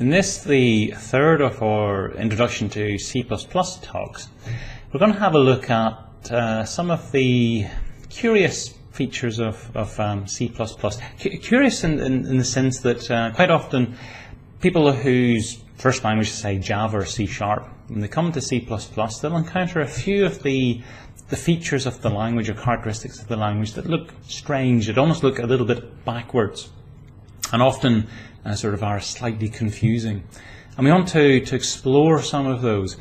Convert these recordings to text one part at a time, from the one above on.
In this, the third of our Introduction to C++ talks, we're going to have a look at some of the curious features of C++. Curious in the sense that quite often people whose first language is, say, Java or C#, when they come to C++, they'll encounter a few of the features of the language or characteristics of the language that look strange, that almost look a little bit backwards, and often sort of are slightly confusing. And we want to explore some of those.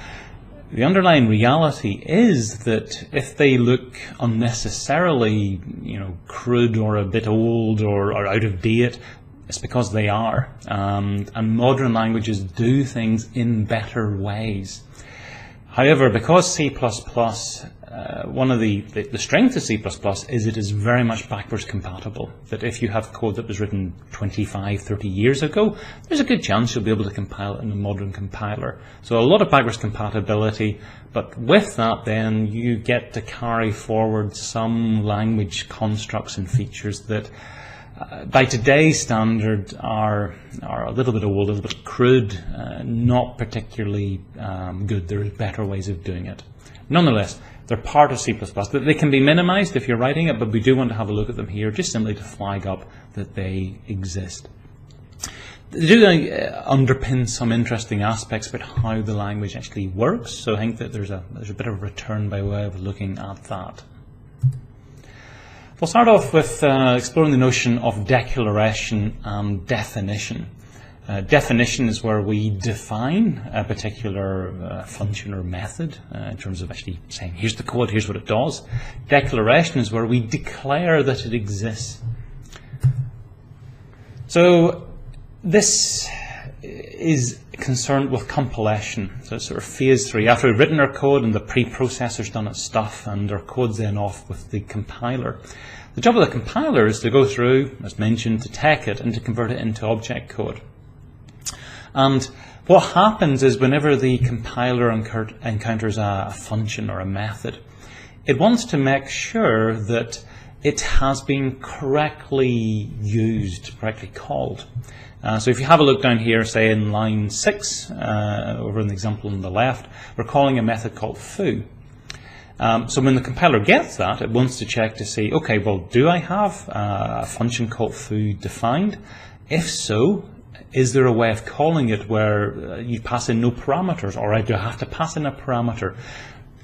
The underlying reality is that if they look unnecessarily, crude or a bit old or out of date, it's because they are. And modern languages do things in better ways. However, because C++, one of the strengths of C++ is it is very much backwards compatible. That if you have code that was written 25, 30 years ago, there's a good chance you'll be able to compile it in a modern compiler. So a lot of backwards compatibility, but with that then you get to carry forward some language constructs and features that by today's standard are a little bit old, a little bit crude, not particularly good. There are better ways of doing it. Nonetheless, they're part of C++. They can be minimized if you're writing it, but we do want to have a look at them here just simply to flag up that they exist. They do underpin some interesting aspects about how the language actually works, so I think that there's a bit of a return by way of looking at that. We'll start off with exploring the notion of declaration and definition. Definition is where we define a particular function or method in terms of actually saying, here's the code, here's what it does. Declaration is where we declare that it exists. So this is concerned with compilation. So it's sort of phase 3. After we've written our code and the preprocessor's done its stuff and our code's then off with the compiler. The job of the compiler is to go through, as mentioned, to take it and to convert it into object code. And what happens is whenever the compiler encounters a function or a method, it wants to make sure that it has been correctly used, correctly called. So if you have a look down here, say in line 6, over in the example on the left, we're calling a method called foo. So when the compiler gets that, it wants to check to see, okay, well, do I have a function called foo defined? If so, is there a way of calling it where you pass in no parameters, or do I have to pass in a parameter?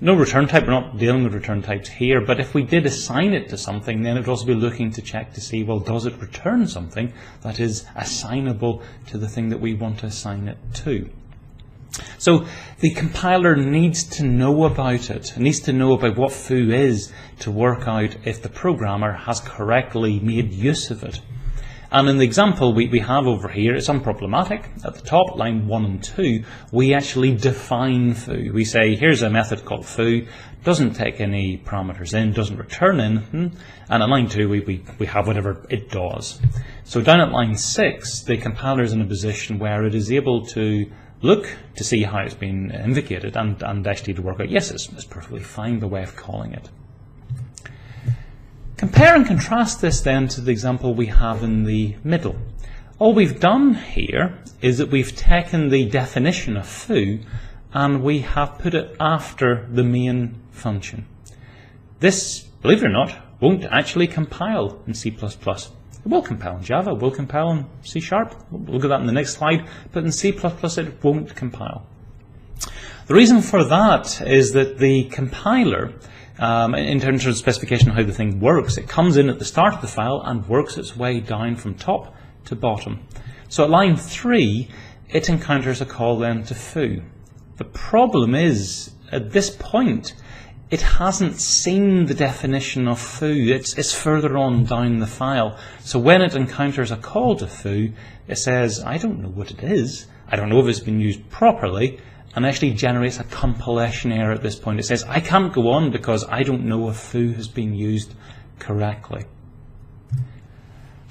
No return type, we're not dealing with return types here, but if we did assign it to something, then it would also be looking to check to see, well, does it return something that is assignable to the thing that we want to assign it to? So the compiler needs to know about it. It needs to know about what foo is to work out if the programmer has correctly made use of it. And in the example we have over here, it's unproblematic. At the top, line 1 and 2, we actually define foo. We say, here's a method called foo, doesn't take any parameters in, doesn't return anything, and at line 2 we have whatever it does. So down at line 6, the compiler is in a position where it is able to look to see how it's been invocated and actually to work out, yes, it's perfectly fine the way of calling it. Compare and contrast this then to the example we have in the middle. All we've done here is that we've taken the definition of foo and we have put it after the main function. This, believe it or not, won't actually compile in C++. It will compile in Java, it will compile in C#. We'll look at that in the next slide, but in C++ it won't compile. The reason for that is that the compiler, in terms of the specification of how the thing works, it comes in at the start of the file and works its way down from top to bottom. So at line 3, it encounters a call then to foo. The problem is, at this point, it hasn't seen the definition of foo. It's further on down the file. So when it encounters a call to foo, it says, I don't know what it is. I don't know if it's been used properly. And actually generates a compilation error at this point. It says, I can't go on because I don't know if foo has been used correctly.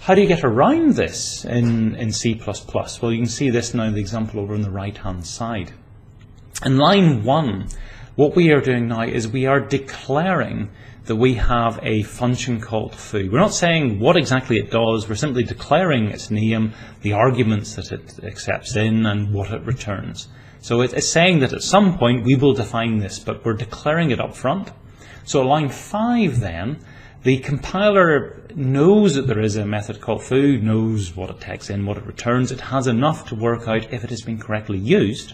How do you get around this in C++? Well, you can see this now in the example over on the right-hand side. In line 1, what we are doing now is we are declaring that we have a function called foo. We're not saying what exactly it does, we're simply declaring its name, the arguments that it accepts in, and what it returns. So it's saying that at some point we will define this, but we're declaring it up front. So at line 5 then, the compiler knows that there is a method called foo, knows what it takes in, what it returns. It has enough to work out if it has been correctly used.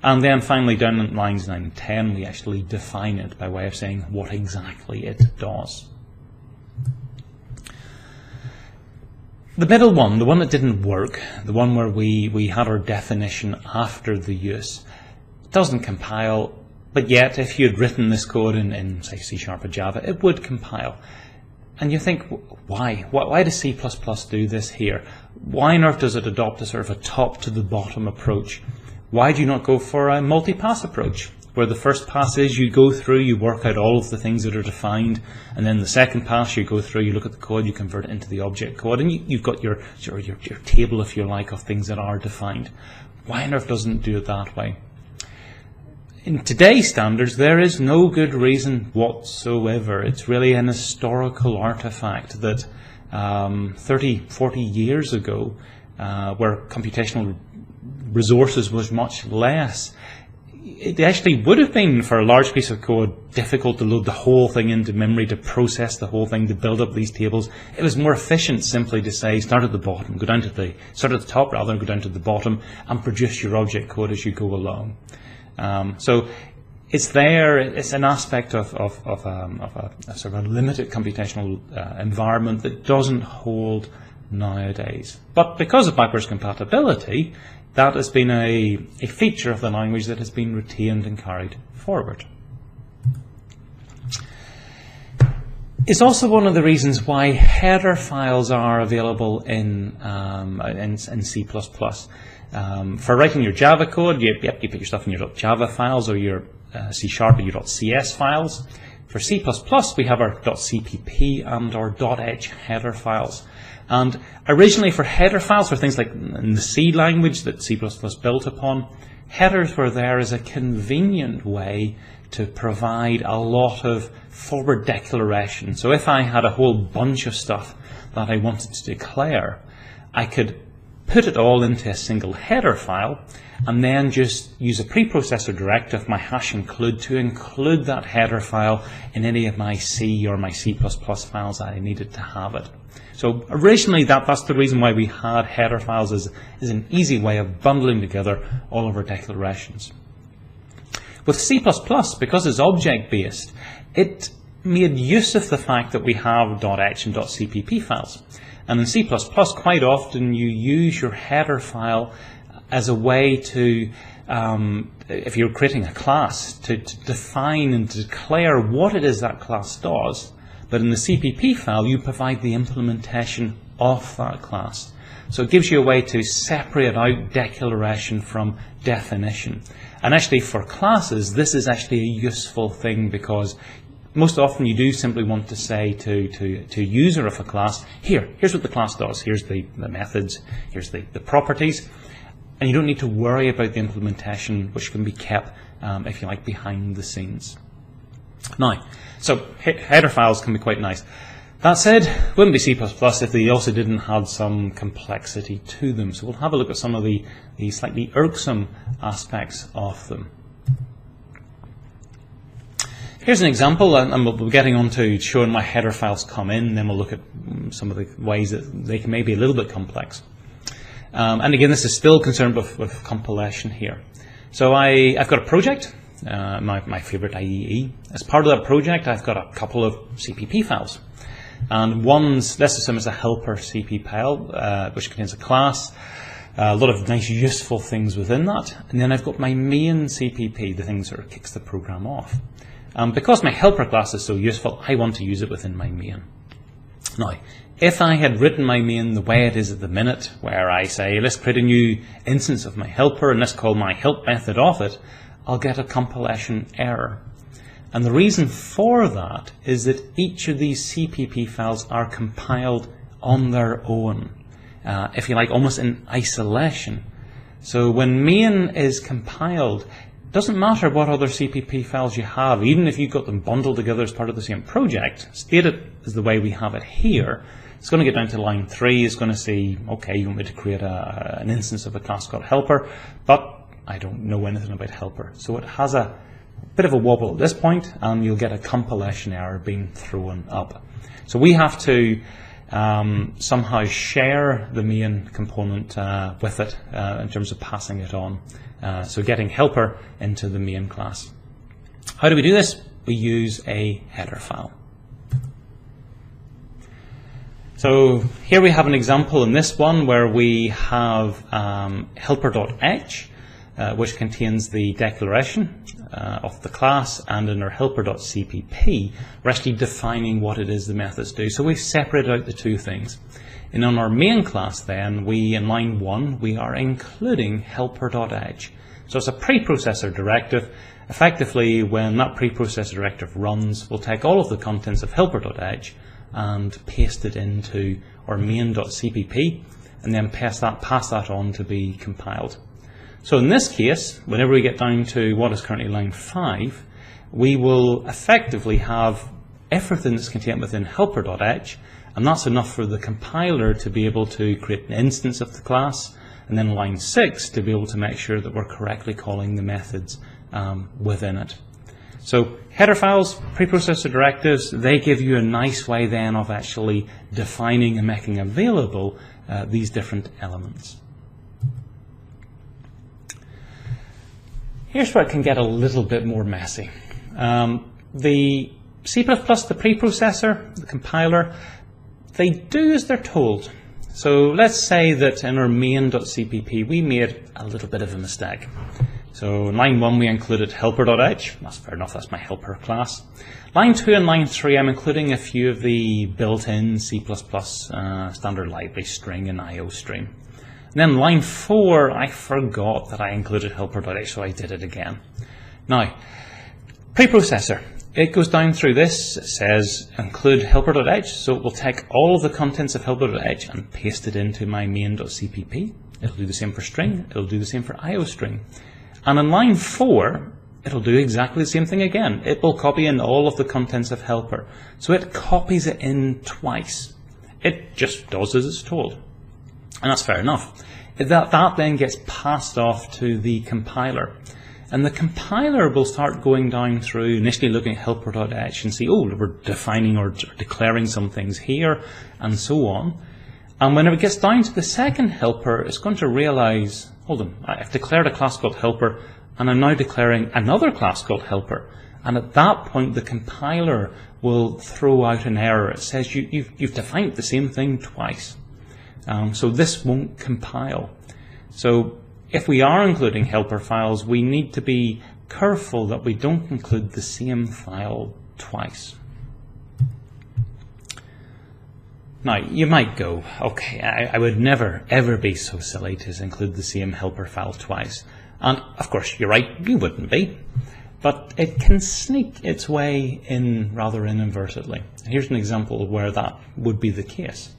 And then finally down in lines 9 and 10, we actually define it by way of saying what exactly it does. The middle one, the one that didn't work, the one where we had our definition after the use, doesn't compile, but yet if you had written this code in say C# or Java, it would compile. And you think, why? Why does C++ do this here? Why on earth does it adopt a sort of a top to the bottom approach? Why do you not go for a multi-pass approach, where the first pass is you go through, you work out all of the things that are defined, and then the second pass you go through, you look at the code, you convert it into the object code, and you've got your table, if you like, of things that are defined. Why on earth doesn't it do it that way? In today's standards, there is no good reason whatsoever. It's really an historical artifact that 30, 40 years ago, where computational resources was much less, it actually would have been, for a large piece of code, difficult to load the whole thing into memory, to process the whole thing, to build up these tables. It was more efficient simply to say, start at the bottom, go down to the, start at the top rather than go down to the bottom, and produce your object code as you go along. So it's there, it's an aspect of a sort of a limited computational environment that doesn't hold nowadays. But because of backwards compatibility, that has been a feature of the language that has been retained and carried forward. It's also one of the reasons why header files are available in C++. For writing your Java code, you put your stuff in your .java files or your C# or your .cs files. For C++, we have our .cpp and our .h header files. And originally for header files, for things like in the C language that C++ built upon, headers were there as a convenient way to provide a lot of forward declaration. So if I had a whole bunch of stuff that I wanted to declare, I could put it all into a single header file and then just use a preprocessor directive, my hash include, to include that header file in any of my C or my C++ files that I needed to have it. So originally that's the reason why we had header files, as an easy way of bundling together all of our declarations. With C++, because it's object-based, it made use of the fact that we have .h and .cpp files. And in C++, quite often you use your header file as a way to, if you're creating a class, to define and declare what it is that class does. But in the CPP file, you provide the implementation of that class. So it gives you a way to separate out declaration from definition. And actually for classes, this is actually a useful thing, because most often you do simply want to say to user of a class, here's what the class does, here's the methods, here's the properties, and you don't need to worry about the implementation, which can be kept, if you like, behind the scenes. Now, so header files can be quite nice. That said, it wouldn't be C++ if they also didn't have some complexity to them. So we'll have a look at some of the slightly irksome aspects of them. Here's an example, and we'll be getting on to showing why header files come in, and then we'll look at some of the ways that they can maybe be a little bit complex. And again, this is still concerned with compilation here. So I've got a project, my favorite IEE. As part of that project, I've got a couple of CPP files. And one's, let's assume it's a helper CP file, which contains a class, a lot of nice useful things within that. And then I've got my main CPP, the thing that sort of kicks the program off. Because my helper class is so useful, I want to use it within my main. Now, if I had written my main the way it is at the minute, where I say, let's create a new instance of my helper and let's call my help method of it, I'll get a compilation error. And the reason for that is that each of these CPP files are compiled on their own, if you like, almost in isolation. So when main is compiled, doesn't matter what other CPP files you have, even if you've got them bundled together as part of the same project, stated is the way we have it here. It's going to get down to line 3, it's going to say, okay, you want me to create an instance of a class called helper, but I don't know anything about helper. So it has a bit of a wobble at this point, and you'll get a compilation error being thrown up. So we have to somehow share the main component with it in terms of passing it on. So getting helper into the main class. How do we do this? We use a header file. So here we have an example in this one where we have helper.h, which contains the declaration of the class, and in our helper.cpp we're actually defining what it is the methods do. So we've separated out the two things. And on our main class then, in line 1, we are including helper.h. So it's a preprocessor directive. Effectively, when that preprocessor directive runs, we'll take all of the contents of helper.h and paste it into our main.cpp, and then pass that on to be compiled. So in this case, whenever we get down to what is currently line 5, we will effectively have everything that's contained within helper.h, and that's enough for the compiler to be able to create an instance of the class, and then line 6 to be able to make sure that we're correctly calling the methods within it. So header files, preprocessor directives, they give you a nice way then of actually defining and making available these different elements. Here's where it can get a little bit more messy. The C++, the preprocessor, the compiler, they do as they're told. So let's say that in our main.cpp we made a little bit of a mistake. So in line 1 we included helper.h, that's fair enough, that's my helper class. Line 2 and line 3 I'm including a few of the built-in C++ standard library string and IO stream. And then line 4 I forgot that I included helper.h, so I did it again. Now, preprocessor, it goes down through this, it says include helper.h, so it will take all of the contents of helper.h and paste it into my main.cpp. It'll do the same for string, it'll do the same for IO string. And in line 4, it'll do exactly the same thing again. It will copy in all of the contents of helper. So it copies it in twice. It just does as it's told. And that's fair enough. That then gets passed off to the compiler. And the compiler will start going down through, initially looking at helper.h and see, oh, we're defining or declaring some things here, and so on. And whenever it gets down to the second helper, it's going to realize, hold on, I've declared a class called helper, and I'm now declaring another class called helper. And at that point, the compiler will throw out an error. It says you've defined the same thing twice. So this won't compile. So if we are including helper files, we need to be careful that we don't include the same file twice. Now, you might go, okay, I would never ever be so silly to include the same helper file twice. And of course, you're right, you wouldn't be. But it can sneak its way in rather inadvertently. Here's an example where that would be the case.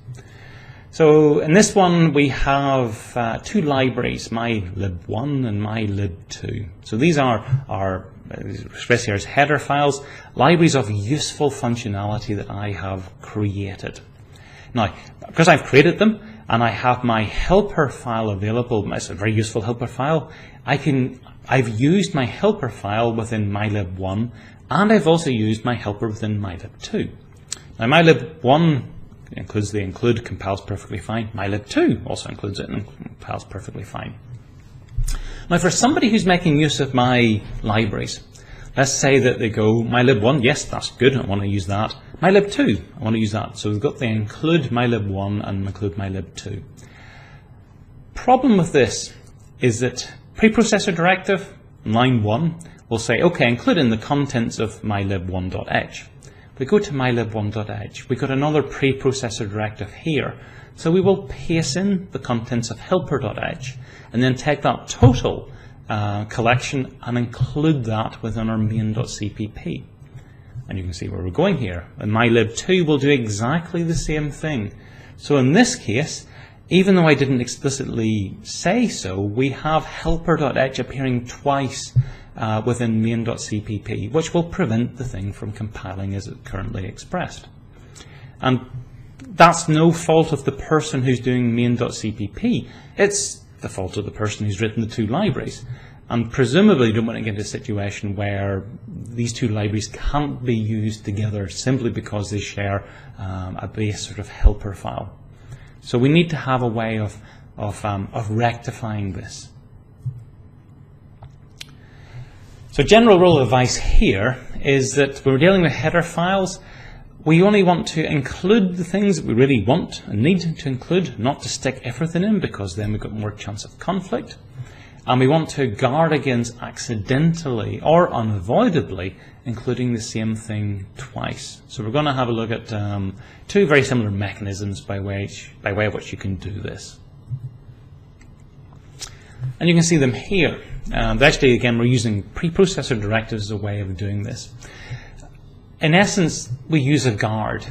So in this one, we have two libraries, mylib1 and mylib2. So these are expressed here as header files, libraries of useful functionality that I have created. Now, because I've created them and I have my helper file available, it's a very useful helper file, I've used my helper file within mylib1 and I've also used my helper within mylib2. Now mylib1 includes the include, compiles perfectly fine. mylib2 also includes it and compiles perfectly fine. Now for somebody who's making use of my libraries, let's say that they go, mylib1, yes, that's good, I want to use that. mylib2, I want to use that. So we've got the include mylib1 and include mylib2. Problem with this is that preprocessor directive, line 1, will say, okay, include in the contents of mylib1.h. We go to mylib1.h, we've got another preprocessor directive here. So we will paste in the contents of helper.h and then take that total collection and include that within our main.cpp. And you can see where we're going here. And mylib2 will do exactly the same thing. So in this case, even though I didn't explicitly say so, we have helper.h appearing twice within main.cpp, which will prevent the thing from compiling as it's currently expressed. And that's no fault of the person who's doing main.cpp. It's the fault of the person who's written the two libraries. And presumably you don't want to get into a situation where these two libraries can't be used together simply because they share a base sort of helper file. So we need to have a way of rectifying this. So general rule of advice here is that when we're dealing with header files, we only want to include the things that we really want and need to include, not to stick everything in, because then we've got more chance of conflict. And we want to guard against accidentally or unavoidably including the same thing twice. So we're going to have a look at two very similar mechanisms by way of which you can do this. And you can see them here. Actually, again, we're using preprocessor directives as a way of doing this. In essence, we use a guard.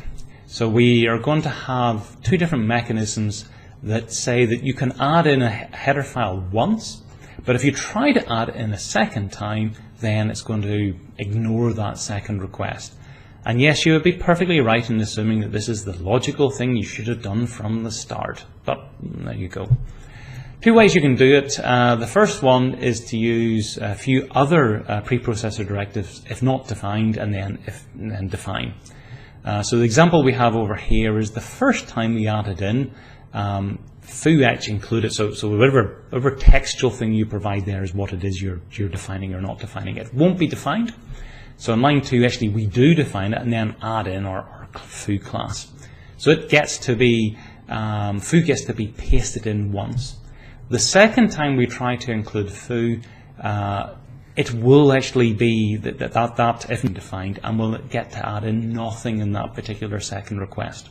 So we are going to have two different mechanisms that say that you can add in a header file once, but if you try to add it in a second time, then it's going to ignore that second request. And yes, you would be perfectly right in assuming that this is the logical thing you should have done from the start. But there you go. Two ways you can do it. The first one is to use a few other preprocessor directives, if not defined, and then define. So the example we have over here is the first time we added in foo-h included. So whatever textual thing you provide there is what it is you're defining or not defining. It won't be defined. So in line 2, actually, we do define it and then add in our foo class. So it gets to be foo gets to be pasted in once. The second time we try to include foo, it will actually be that isn't defined, and we'll get to add in nothing in that particular second request.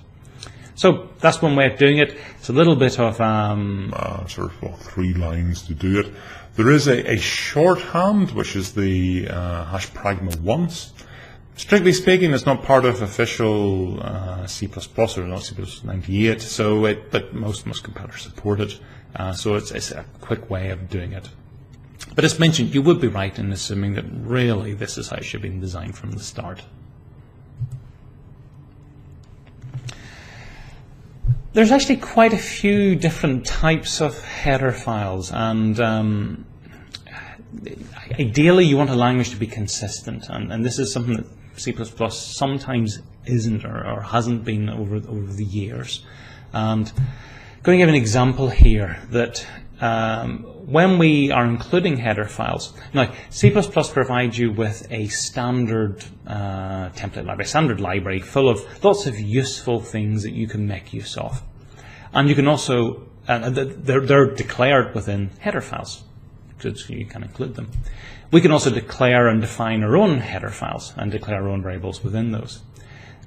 So that's one way of doing it. It's a little bit of sort of 3 lines to do it. There is a shorthand, which is the hash pragma once. Strictly speaking, it's not part of official C++ or not C++98, so but most compilers support it. So it's a quick way of doing it. But as mentioned, you would be right in assuming that really this is how it should be designed from the start. There's actually quite a few different types of header files, and ideally you want a language to be consistent, and this is something that C++ sometimes isn't or hasn't been over the years. And I'm going to give an example here that when we are including header files, now C++ provides you with a standard template library, standard library full of lots of useful things that you can make use of. And you can also, they're declared within header files, so you can include them. We can also declare and define our own header files and declare our own variables within those.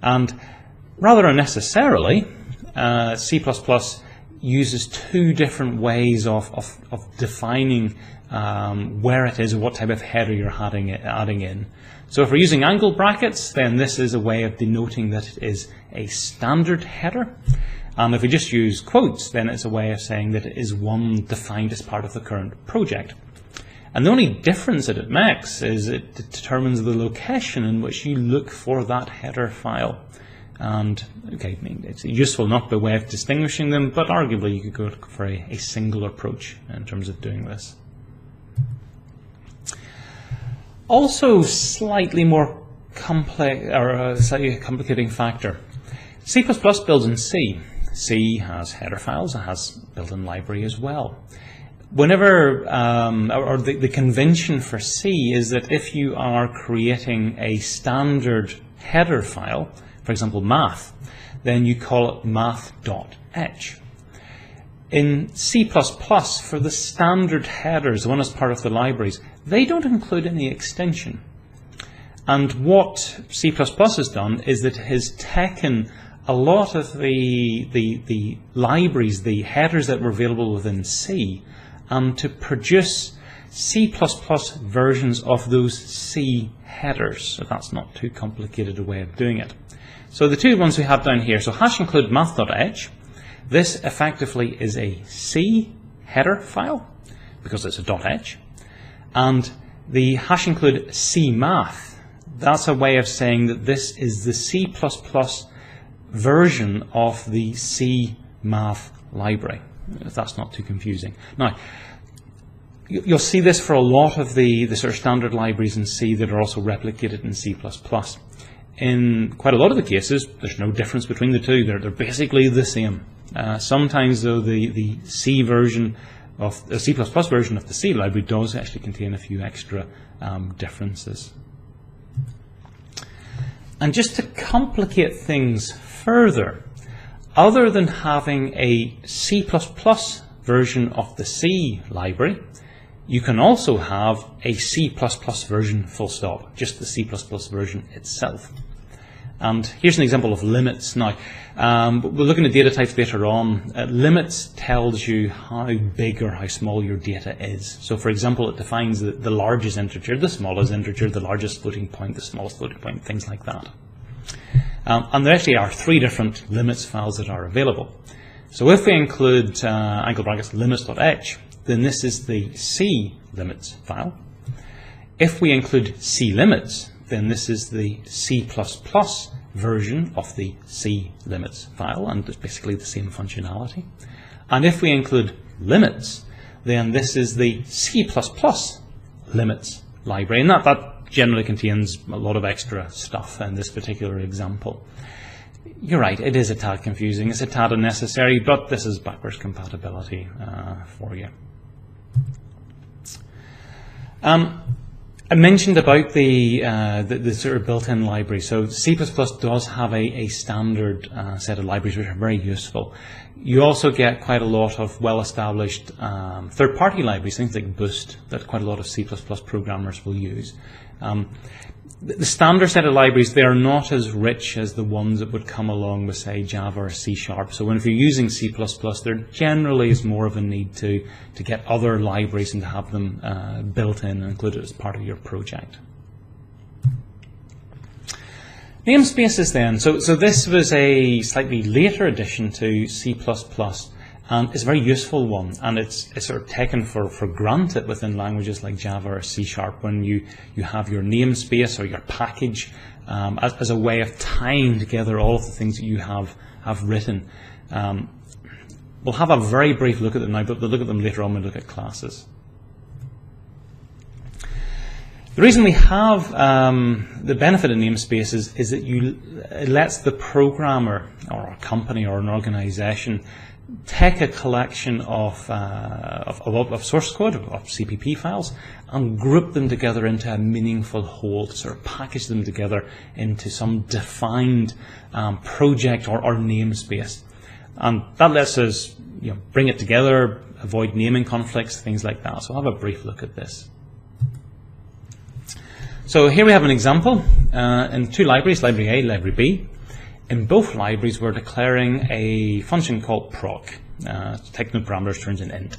And rather unnecessarily, C++ uses two different ways of defining where it is or what type of header you're adding in. So if we're using angle brackets, then this is a way of denoting that it is a standard header. And if we just use quotes, then it's a way of saying that it is one defined as part of the current project. And the only difference that it makes is it determines the location in which you look for that header file. And okay, I mean, it's useful enough by way of distinguishing them, but arguably you could go for a single approach in terms of doing this. Also, slightly more complex, or a slightly complicating factor. C++ builds in C. C has header files, it has built-in library as well. Whenever, the convention for C is that if you are creating a standard header file, for example math, then you call it math.h. In C++, for the standard headers, the one as part of the libraries, they don't include any extension. And what C++ has done is that it has taken a lot of the libraries, the headers that were available within C, to produce C++ versions of those C headers. So that's not too complicated a way of doing it. So the two ones we have down here, so hash include math.h, This effectively is a C header file because it's a .h, and the hash include CMath. That's a way of saying that this is the C++ version of the CMath library, if that's not too confusing. Now, you'll see this for a lot of the sort of standard libraries in C that are also replicated in C++. In quite a lot of the cases, there's no difference between the two. They're basically the same. Sometimes, though, the C version of the C++ version of the C library does actually contain a few extra differences. And just to complicate things further, other than having a C++ version of the C library, you can also have a C++ version full stop, just the C++ version itself. And here's an example of limits. Now, we're looking at data types later on. Limits tells you how big or how small your data is. So for example, it defines the largest integer, the smallest integer, the largest floating point, the smallest floating point, things like that. And there actually are 3 different limits files that are available. So if we include angle brackets limits.h, then this is the C limits file. If we include C limits, then this is the C++ version of the C limits file, and it's basically the same functionality. And if we include limits, then this is the C++ limits library, and that generally contains a lot of extra stuff in this particular example. You're right, it is a tad confusing, it's a tad unnecessary, but this is backwards compatibility for you. I mentioned about the sort of built-in library. So C++ does have a standard set of libraries which are very useful. You also get quite a lot of well-established third-party libraries, things like Boost, that quite a lot of C++ programmers will use. The standard set of libraries, they are not as rich as the ones that would come along with, say, Java or C#. So if you're using C++, there generally is more of a need to get other libraries and to have them built in and included as part of your project. Namespaces then. So this was a slightly later addition to C++. And it's a very useful one, and it's sort of taken for granted within languages like Java or C# when you have your namespace or your package as a way of tying together all of the things that you have written. We'll have a very brief look at them now, but we'll look at them later on when we look at classes. The reason we have the benefit of namespaces is that it lets the programmer or a company or an organization take a collection of source code, of CPP files, and group them together into a meaningful whole, to sort of package them together into some defined project or namespace. And that lets us bring it together, avoid naming conflicts, things like that. So I'll have a brief look at this. So here we have an example in 2 libraries, library A, library B. In both libraries, we're declaring a function called proc. Takes no parameters, turns an int.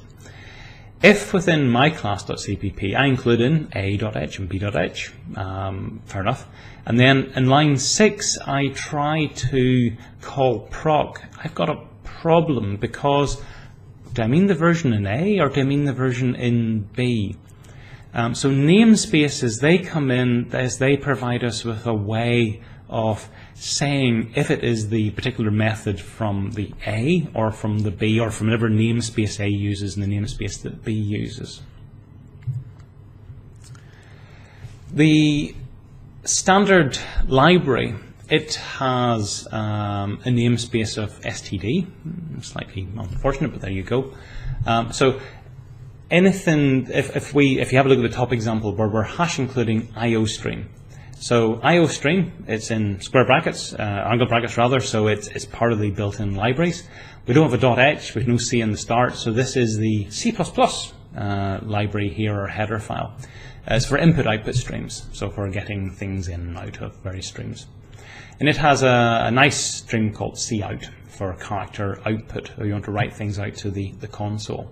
If within my class.cpp I include in a.h and b.h, fair enough. And then in line 6, I try to call proc. I've got a problem because do I mean the version in A or do I mean the version in B? So namespaces, they come in as they provide us with a way of saying if it is the particular method from the A or from the B or from whatever namespace A uses and the namespace that B uses. The standard library, it has a namespace of std, slightly unfortunate, but there you go. So anything, if you have a look at the top example where we're hash including IOStream. So IOStream, it's in square brackets, angle brackets rather, so it's part of the built-in libraries. We don't have a .h, we have no C in the start, so this is the C++ library here, or header file. It's for input-output streams, so for getting things in and out of various streams. And it has a nice string called cout for character output, or you want to write things out to the console.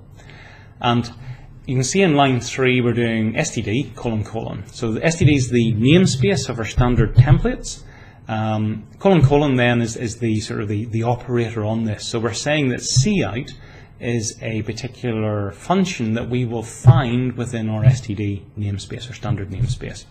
And you can see in line 3 we're doing std : So the std is the namespace of our standard templates, colon then is the sort of the operator on this. So we're saying that cout is a particular function that we will find within our std namespace or standard namespace.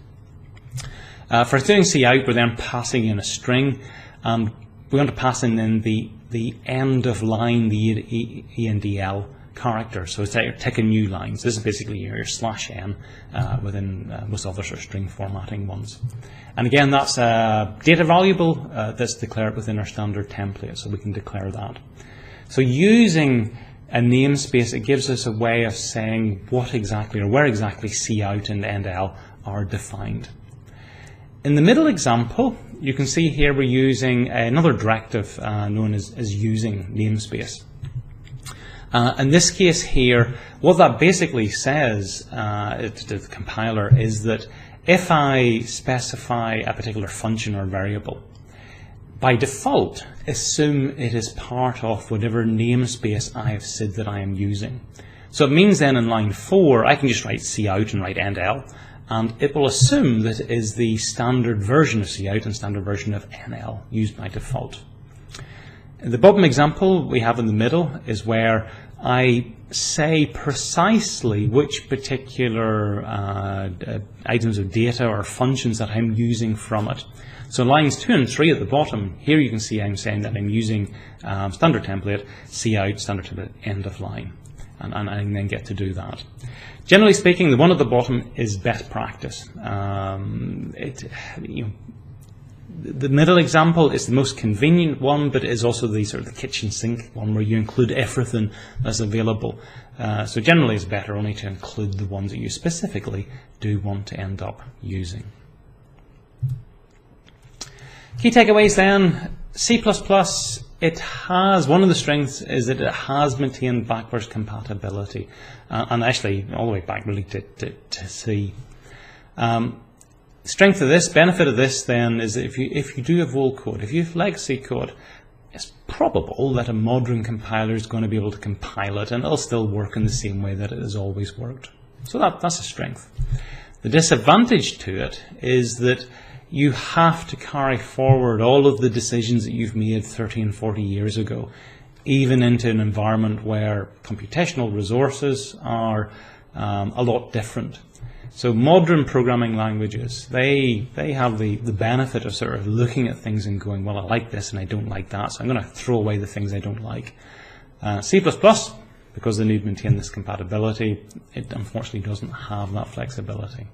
For doing cout, we're then passing in a string, and we want to pass in then the end of line, the ENDL character. So it's taking new lines. This is basically your /n within most other sort of string formatting ones. And again, that's a data variable that's declared within our standard template, so we can declare that. So using a namespace, it gives us a way of saying what exactly or where exactly cout and endl are defined. In the middle example, you can see here we're using another directive known as using namespace. In this case here, what that basically says to the compiler is that if I specify a particular function or variable, by default, assume it is part of whatever namespace I have said that I am using. So it means then in line 4, I can just write cout and write endl, and it will assume that it is the standard version of cout and standard version of nl used by default. The bottom example we have in the middle is where I say precisely which particular items of data or functions that I'm using from it. So lines 2 and 3 at the bottom, here you can see I'm saying that I'm using standard template, cout, standard template, end of line. And I can then get to do that. Generally speaking, the one at the bottom is best practice. The middle example is the most convenient one, but it is also the sort of the kitchen sink one where you include everything that's available. So generally it's better only to include the ones that you specifically do want to end up using. Key takeaways then, C++, it has, one of the strengths is that it has maintained backwards compatibility, and actually all the way back really to C. Strength of this, benefit of this then is that if you do have old code, if you have legacy code, it's probable that a modern compiler is going to be able to compile it and it'll still work in the same way that it has always worked. So that's a strength. The disadvantage to it is that you have to carry forward all of the decisions that you've made 30 and 40 years ago, even into an environment where computational resources are a lot different. So modern programming languages, they have the benefit of sort of looking at things and going, well, I like this and I don't like that, so I'm going to throw away the things I don't like. C++, because they need to maintain this compatibility, it unfortunately doesn't have that flexibility.